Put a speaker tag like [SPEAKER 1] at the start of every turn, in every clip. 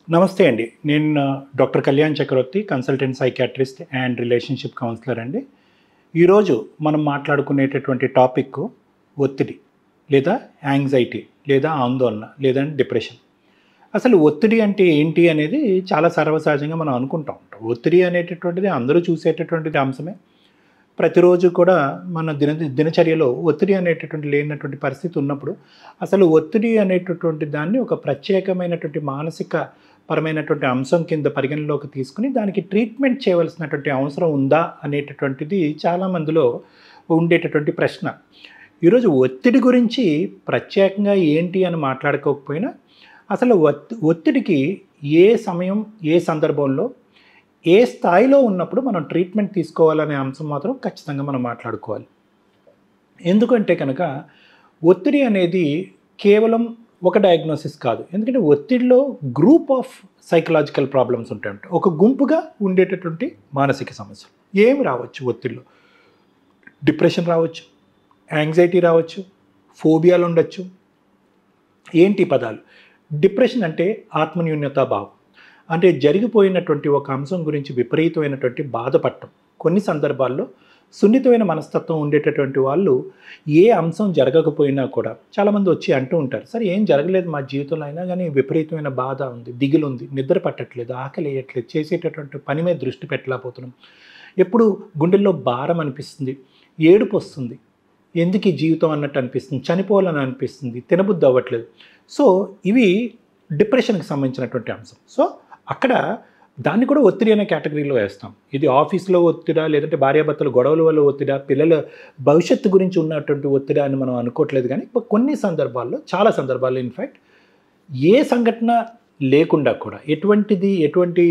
[SPEAKER 1] నమస్తే అండి. నేను doctor Kalyan Chakravarthi, consultant psychiatrist and relationship counsellor అండి. ఈరోజు మనం మాట్లాడుకునేటటువంటి టాపిక్ ఒత్తిడి లేదా యాంగ్జైటీ లేదా ఆందోళన లేదా డిప్రెషన్. అసలు ఒత్తిడి అంటే ఏంటి అనేది చాలా సర్వసహజంగా మనం అనుకుంటా ఉంటాం. ఒత్తిడి అనేటటువంటిది అందరూ చూసేటటువంటిది అంశమే. ప్రతిరోజు కూడా మన దినచర్యలో ఒత్తిడి అనేటటువంటి లేనటువంటి పరిస్థితి ఉన్నప్పుడు, అసలు ఒత్తిడి అనేటటువంటి దాన్ని ఒక ప్రత్యేకమైనటువంటి మానసిక పరమైనటువంటి అంశం కింద పరిగణలోకి తీసుకొని దానికి ట్రీట్మెంట్ చేయవలసినటువంటి అవసరం ఉందా అనేటటువంటిది చాలా మందిలో ఉండేటటువంటి ప్రశ్న. ఈరోజు ఒత్తిడి గురించి ప్రత్యేకంగా ఏంటి అని మాట్లాడుకోకపోయినా, అసలు ఒత్తిడికి ఏ సమయం, ఏ సందర్భంలో, ఏ స్థాయిలో ఉన్నప్పుడు మనం ట్రీట్మెంట్ తీసుకోవాలనే అంశం మాత్రం ఖచ్చితంగా మనం మాట్లాడుకోవాలి. ఎందుకంటే కనుక ఒత్తిడి అనేది కేవలం ఒక డయాగ్నోసిస్ కాదు. ఎందుకంటే ఒత్తిడిలో గ్రూప్ ఆఫ్ సైకలాజికల్ ప్రాబ్లమ్స్ ఉంటాయంట. ఒక గుంపుగా ఉండేటటువంటి మానసిక సమస్యలు ఏమి రావచ్చు ఒత్తిడిలో. డిప్రెషన్ రావచ్చు, యాంగ్జైటీ రావచ్చు, ఫోబియాలు ఉండొచ్చు. ఏంటి పదాలు? డిప్రెషన్ అంటే ఆత్మన్యూన్యతా భావం. అంటే జరిగిపోయినటువంటి ఒక అంశం గురించి విపరీతమైనటువంటి బాధపడటం. కొన్ని సందర్భాల్లో సున్నితమైన మనస్తత్వం ఉండేటటువంటి వాళ్ళు ఏ అంశం జరగకపోయినా కూడా చాలామంది వచ్చి అంటూ ఉంటారు, సరే ఏం జరగలేదు మా జీవితంలో అయినా కానీ విపరీతమైన బాధ ఉంది, దిగులు ఉంది, నిద్ర పట్టట్లేదు, ఆకలి వేయట్లేదు, చేసేటటువంటి పని మీద దృష్టి పెట్టలేకపోతున్నాం, ఎప్పుడు గుండెల్లో భారం అనిపిస్తుంది, ఏడుపు వస్తుంది, ఎందుకు ఈ జీవితం అన్నట్టు అనిపిస్తుంది, చనిపోవాలని అనిపిస్తుంది, తినబుద్ధి అవ్వట్లేదు. సో ఇవి డిప్రెషన్కి సంబంధించినటువంటి అంశం. సో అక్కడ దాన్ని కూడా ఒత్తిడి అనే కేటగిరీలో వేస్తాం. ఇది ఆఫీస్లో ఒత్తిడా, లేదంటే భార్యాభర్తల గొడవల వల్ల ఒత్తిడా, పిల్లల భవిష్యత్తు గురించి ఉన్నటువంటి ఒత్తిడా అని మనం అనుకోవట్లేదు. కానీ కొన్ని సందర్భాల్లో, చాలా సందర్భాల్లో ఇన్ఫ్యాక్ట్ ఏ సంఘటన లేకుండా కూడా, ఎటువంటి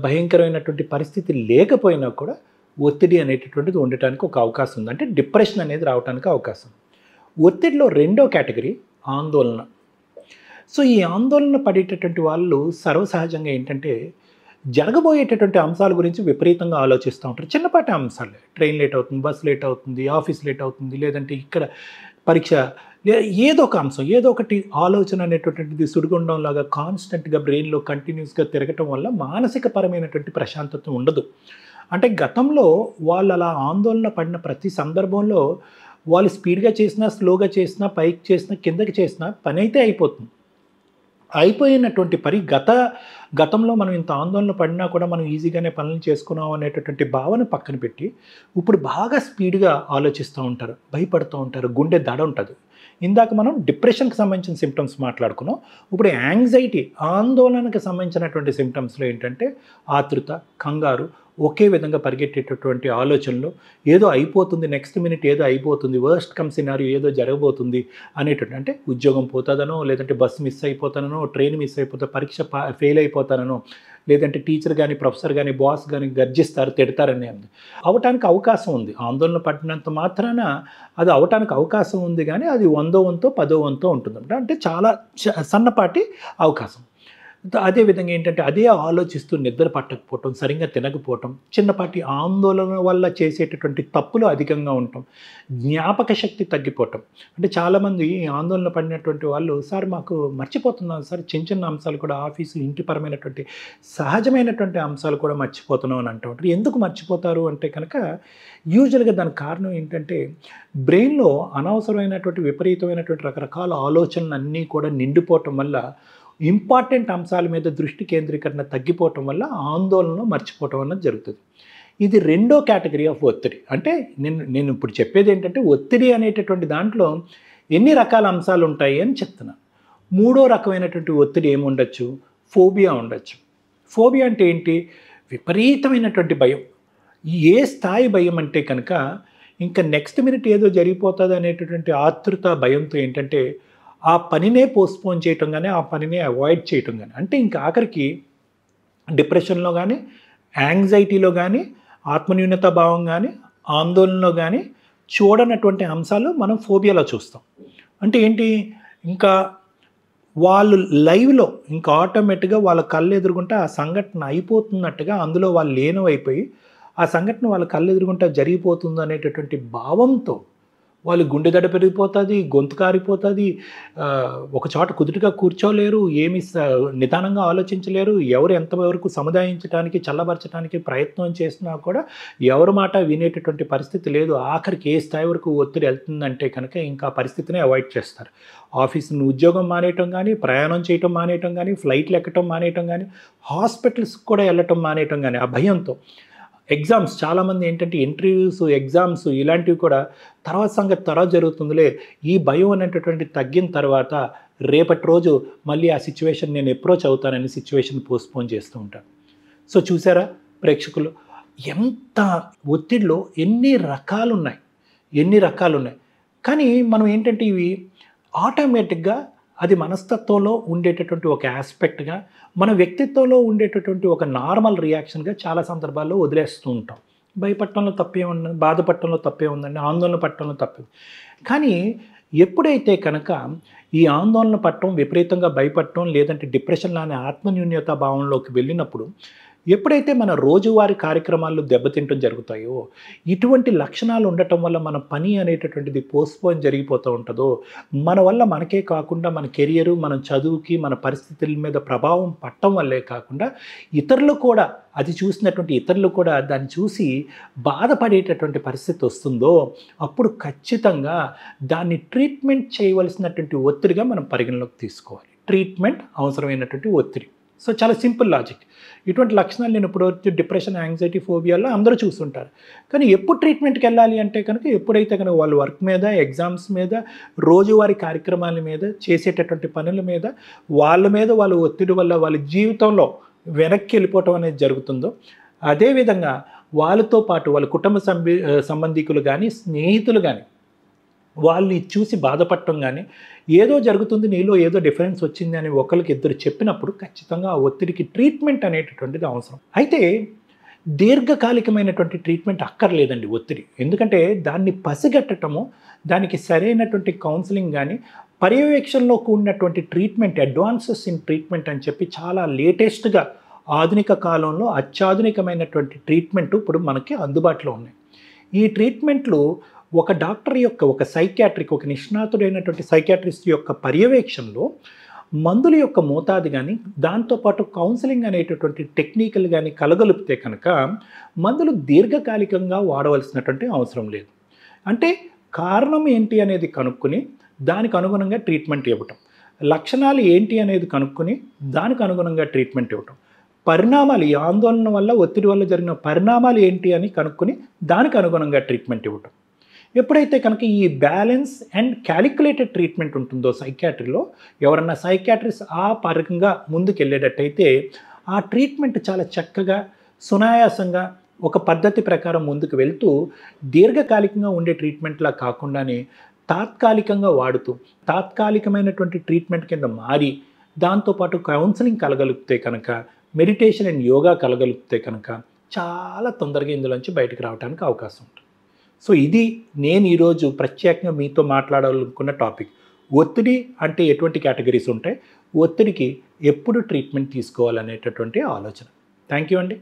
[SPEAKER 1] భయంకరమైనటువంటి పరిస్థితి లేకపోయినా కూడా ఒత్తిడి అనేటటువంటిది ఉండటానికి ఒక అవకాశం ఉంది. అంటే డిప్రెషన్ అనేది రావడానికి అవకాశం. ఒత్తిడిలో రెండో కేటగిరీ ఆందోళన. సో ఈ ఆందోళన పడేటటువంటి వాళ్ళు సర్వసహజంగా ఏంటంటే జరగబోయేటటువంటి అంశాల గురించి విపరీతంగా ఆలోచిస్తూ ఉంటారు. చిన్నపాటి అంశాలే, ట్రైన్ లేట్ అవుతుంది, బస్ లేట్ అవుతుంది, ఆఫీస్ లేట్ అవుతుంది, లేదంటే ఇక్కడ పరీక్ష, ఏదో ఒక అంశం, ఏదో ఒకటి ఆలోచన అనేటటువంటిది సుడిగుండంలాగా కాన్స్టెంట్గా బ్రెయిన్లో కంటిన్యూస్గా తిరగటం వల్ల మానసిక పరమైనటువంటి ప్రశాంతత ఉండదు. అంటే గతంలో వాళ్ళు అలా ఆందోళన పడిన ప్రతి సందర్భంలో వాళ్ళు స్పీడ్గా చేసినా, స్లోగా చేసినా, పైకి చేసినా, కిందకి చేసినా పని అయితే అయిపోతుంది. అయిపోయినటువంటి గతంలో మనం ఇంత ఆందోళన పడినా కూడా మనం ఈజీగానే పనులు చేసుకున్నాం అనేటటువంటి భావన పక్కన పెట్టి ఇప్పుడు బాగా స్పీడ్గా ఆలోచిస్తూ ఉంటారు, భయపడుతూ ఉంటారు, గుండె దడ ఉంటుంది. ఇందాక మనం డిప్రెషన్కి సంబంధించిన సిమ్టమ్స్ మాట్లాడుకున్నాం. ఇప్పుడు యాంగ్జైటీ, ఆందోళనకు సంబంధించినటువంటి సిమ్టమ్స్లో ఏంటంటే ఆతృత, కంగారు, ఒకే విధంగా పరిగెట్టేటటువంటి ఆలోచనలు, ఏదో అయిపోతుంది, నెక్స్ట్ మినిట్ ఏదో అయిపోతుంది, వర్స్ట్ కమ్ సినారియో ఏదో జరగబోతుంది అనేటువంటి, అంటే ఉద్యోగం పోతుందనో, లేదంటే బస్సు మిస్ అయిపోతానో, ట్రైన్ మిస్ అయిపోతా, పరీక్ష ఫెయిల్ అయిపోతానో, లేదంటే టీచర్ కానీ, ప్రొఫెసర్ కానీ, బాస్ కానీ గర్జిస్తారు, తిడతారని అవటానికి అవకాశం ఉంది. ఆందోళన పడినంత మాత్రాన అది అవటానికి అవకాశం ఉంది, కానీ అది 100వ వంతో 10వ వంతో ఉంటుందంట. అంటే చాలా సన్నపాటి అవకాశం. అదేవిధంగా ఏంటంటే అదే ఆలోచిస్తూ నిద్ర పట్టకపోవటం, సరిగ్గా తినకపోవటం, చిన్నపాటి ఆందోళన వల్ల చేసేటటువంటి తప్పులు అధికంగా ఉండటం, జ్ఞాపక శక్తి తగ్గిపోవటం. అంటే చాలామంది ఆందోళన పడినటువంటి వాళ్ళు, సార్ మాకు మర్చిపోతున్నాం సార్, చిన్న చిన్న అంశాలు కూడా, ఆఫీసు, ఇంటిపరమైనటువంటి సహజమైనటువంటి అంశాలు కూడా మర్చిపోతున్నాం అని అంటూ ఉంటారు. ఎందుకు మర్చిపోతారు అంటే కనుక యూజువల్గా దానికి కారణం ఏంటంటే బ్రెయిన్లో అనవసరమైనటువంటి విపరీతమైనటువంటి రకరకాల ఆలోచనలు అన్నీ కూడా నిండిపోవటం వల్ల ఇంపార్టెంట్ అంశాల మీద దృష్టి కేంద్రీకరణ తగ్గిపోవటం వల్ల ఆందోళన మర్చిపోవటం అన్నది జరుగుతుంది. ఇది రెండో కేటగిరీ ఆఫ్ ఒత్తిడి. అంటే నేను ఇప్పుడు చెప్పేది ఏంటంటే ఒత్తిడి అనేటటువంటి దాంట్లో ఎన్ని రకాల అంశాలు ఉంటాయి అని చెప్తున్నాను. మూడో రకమైనటువంటి ఒత్తిడి ఏముండొచ్చు? ఫోబియా ఉండొచ్చు. ఫోబియా అంటే ఏంటి? విపరీతమైనటువంటి భయం. ఏ స్థాయి భయం అంటే కనుక ఇంకా నెక్స్ట్ మినిట్ ఏదో జరిగిపోతుంది అనేటటువంటి ఆతృత భయంతో ఏంటంటే ఆ పనినే పోస్ట్పోన్ చేయటం కానీ, ఆ పనినే అవాయిడ్ చేయటం కానీ, అంటే ఇంకా ఆఖరికి డిప్రెషన్లో కానీ, యాంగ్జైటీలో కానీ, ఆత్మన్యూనతా భావం కానీ, ఆందోళనలో కానీ చూడనటువంటి అంశాలు మనం ఫోబియాలో చూస్తాం. అంటే ఏంటి? ఇంకా వాళ్ళు లైవ్లో ఇంకా ఆటోమేటిక్గా వాళ్ళ కళ్ళు ఎదురుగుంటే ఆ సంఘటన అయిపోతున్నట్టుగా అందులో వాళ్ళు లీనమైపోయి ఆ సంఘటన వాళ్ళ కళ్ళు ఎదురుగుంటే జరిగిపోతుంది అనేటటువంటి భావంతో వాళ్ళు గుండె దడ పెరిగిపోతుంది, గొంతు కారిపోతుంది, ఒక చోట కుదుటగా కూర్చోలేరు, ఏమి నిదానంగా ఆలోచించలేరు, ఎవరు ఎంతవరకు సముదాయించడానికి చల్లబరచడానికి ప్రయత్నం చేసినా కూడా ఎవరి మాట వినేటటువంటి పరిస్థితి లేదు. ఆఖరికి ఏ స్థాయి వరకు ఒత్తిడి వెళ్తుందంటే కనుక ఇంకా పరిస్థితిని అవాయిడ్ చేస్తారు. ఆఫీస్‌ని ఉద్యోగం మానేయటం కానీ, ప్రయాణం చేయటం మానేయటం కానీ, ఫ్లైట్లు ఎక్కటం మానేయటం కానీ, హాస్పిటల్స్‌కి కూడా వెళ్ళటం మానేయటం కానీ ఆ భయంతో. ఎగ్జామ్స్ చాలామంది ఏంటంటే ఇంటర్వ్యూస్, ఎగ్జామ్స్ ఇలాంటివి కూడా తర్వాత సంగతి తర్వాత జరుగుతుందిలే, ఈ భయం అనేటటువంటి తగ్గిన తర్వాత రేపటి రోజు మళ్ళీ ఆ సిచ్యువేషన్ నేను అప్రోచ్ అవుతానని సిచ్యువేషన్ పోస్ట్‌పోన్ చేస్తూ ఉంటాను. సో చూసారా ప్రేక్షకులు, ఎంత ఒత్తిడిలో ఎన్ని రకాలున్నాయి, ఎన్ని రకాలున్నాయి. కానీ మనం ఏంటంటే ఇవి ఆటోమేటిక్‌గా అది మనస్తత్వంలో ఉండేటటువంటి ఒక యాస్పెక్ట్‌గా, మన వ్యక్తిత్వంలో ఉండేటటువంటి ఒక నార్మల్ రియాక్షన్‌గా చాలా సందర్భాల్లో వదిలేస్తూ ఉంటాం. భయపడటంలో తప్పేముందండి, బాధపడటంలో తప్పేముందండి, ఆందోళన పడటంలో తప్పే. కానీ ఎప్పుడైతే కనుక ఈ ఆందోళన పడటం, విపరీతంగా భయపడటం, లేదంటే డిప్రెషన్ లానే ఆత్మన్యూన్యతా భావంలోకి వెళ్ళినప్పుడు, ఎప్పుడైతే మన రోజువారీ కార్యక్రమాలు దెబ్బతింటం జరుగుతాయో, ఇటువంటి లక్షణాలు ఉండటం వల్ల మన పని అనేటటువంటిది పోస్ట్‌పోన్ జరిగిపోతూ ఉంటుందో, మన వల్ల మనకే కాకుండా మన కెరియరు, మన చదువుకి, మన పరిస్థితుల మీద ప్రభావం పడటం వల్లే కాకుండా ఇతరులు కూడా, అది చూసినటువంటి ఇతరులు కూడా దాన్ని చూసి బాధపడేటటువంటి పరిస్థితి వస్తుందో, అప్పుడు ఖచ్చితంగా దాన్ని ట్రీట్మెంట్ చేయవలసినటువంటి ఒత్తిడిగా మనం పరిగణలోకి తీసుకోవాలి. ట్రీట్మెంట్ అవసరమైనటువంటి ఒత్తిడి. సో చాలా సింపుల్ లాజిక్. ఇటువంటి లక్షణాలు నేను ఇప్పుడు డిప్రెషన్, యాంగ్జైటీ, ఫోబియాలో అందరూ చూస్తుంటారు. కానీ ఎప్పుడు ట్రీట్మెంట్‌కి వెళ్ళాలి అంటే కనుక ఎప్పుడైతే కనుక వాళ్ళు వర్క్ మీద, ఎగ్జామ్స్ మీద, రోజువారీ కార్యక్రమాల మీద, చేసేటటువంటి పనుల మీద, వాళ్ళ మీద వాళ్ళు ఒత్తిడి వల్ల వాళ్ళ జీవితంలో వెనక్కి వెళ్ళిపోవటం అనేది జరుగుతుందో, అదేవిధంగా వాళ్ళతో పాటు వాళ్ళ కుటుంబ సంబంధికులు కానీ, స్నేహితులు కానీ వాళ్ళని చూసి బాధపడటం కానీ, ఏదో జరుగుతుంది నీలో ఏదో డిఫరెన్స్ వచ్చింది అని ఒకరికి ఇద్దరు చెప్పినప్పుడు ఖచ్చితంగా ఆ ఒత్తిడికి ట్రీట్మెంట్ అనేటటువంటిది అవసరం. అయితే దీర్ఘకాలికమైనటువంటి ట్రీట్మెంట్ అక్కర్లేదండి ఒత్తిడి. ఎందుకంటే దాన్ని పసిగట్టటము, దానికి సరైనటువంటి కౌన్సిలింగ్ కానీ, పర్యవేక్షణలో కూడినటువంటి ట్రీట్మెంట్, అడ్వాన్సెస్ ఇన్ ట్రీట్మెంట్ అని చెప్పి చాలా లేటెస్ట్‌గా ఆధునిక కాలంలో అత్యాధునికమైనటువంటి ట్రీట్మెంట్ ఇప్పుడు మనకి అందుబాటులో ఉన్నాయి. ఈ ట్రీట్మెంట్లు ఒక డాక్టర్ యొక్క, ఒక సైకియాట్రిక్, ఒక నిష్ణాతుడైనటువంటి సైకియాట్రిస్ట్ యొక్క పర్యవేక్షణలో మందుల యొక్క మోతాదు కానీ, దాంతోపాటు కౌన్సిలింగ్ అనేటటువంటి టెక్నికల్ కానీ కలగలిపితే కనుక మందులు దీర్ఘకాలికంగా వాడవలసినటువంటి అవసరం లేదు. అంటే కారణం ఏంటి అనేది కనుక్కొని దానికి అనుగుణంగా ట్రీట్మెంట్ ఇవ్వటం, లక్షణాలు ఏంటి అనేది కనుక్కొని దానికి అనుగుణంగా ట్రీట్మెంట్ ఇవ్వటం, పరిణామాలు, ఈ ఆందోళన వల్ల, ఒత్తిడి వల్ల జరిగిన పరిణామాలు ఏంటి అని కనుక్కొని దానికి అనుగుణంగా ట్రీట్మెంట్ ఇవ్వటం. ఎప్పుడైతే కనుక ఈ బ్యాలెన్స్ అండ్ క్యాలిక్యులేటెడ్ ట్రీట్మెంట్ ఉంటుందో సైకియాట్రీలో, ఎవరన్నా సైకియాట్రిస్ట్ ఆ పరంగా ముందుకు వెళ్ళేటట్టయితే ఆ ట్రీట్మెంట్ చాలా చక్కగా, సునాయాసంగా, ఒక పద్ధతి ప్రకారం ముందుకు వెళ్తూ దీర్ఘకాలికంగా ఉండే ట్రీట్మెంట్లా కాకుండానే తాత్కాలికంగా వాడుతూ, తాత్కాలికమైనటువంటి ట్రీట్మెంట్ కింద మారి, దాంతోపాటు కౌన్సిలింగ్ కలగలిపితే కనుక, మెడిటేషన్ అండ్ యోగా కలగలిపితే కనుక చాలా తొందరగా ఇందులోంచి బయటకు రావడానికి అవకాశం ఉంటుంది. సో ఇది నేను ఈరోజు ప్రత్యేకంగా మీతో మాట్లాడాలనుకున్న టాపిక్. ఒత్తిడి అంటే ఎటువంటి కేటగిరీస్ ఉంటాయి, ఒత్తిడికి ఎప్పుడు ట్రీట్మెంట్ తీసుకోవాలనేటటువంటి ఆలోచన. థ్యాంక్ యూ అండి.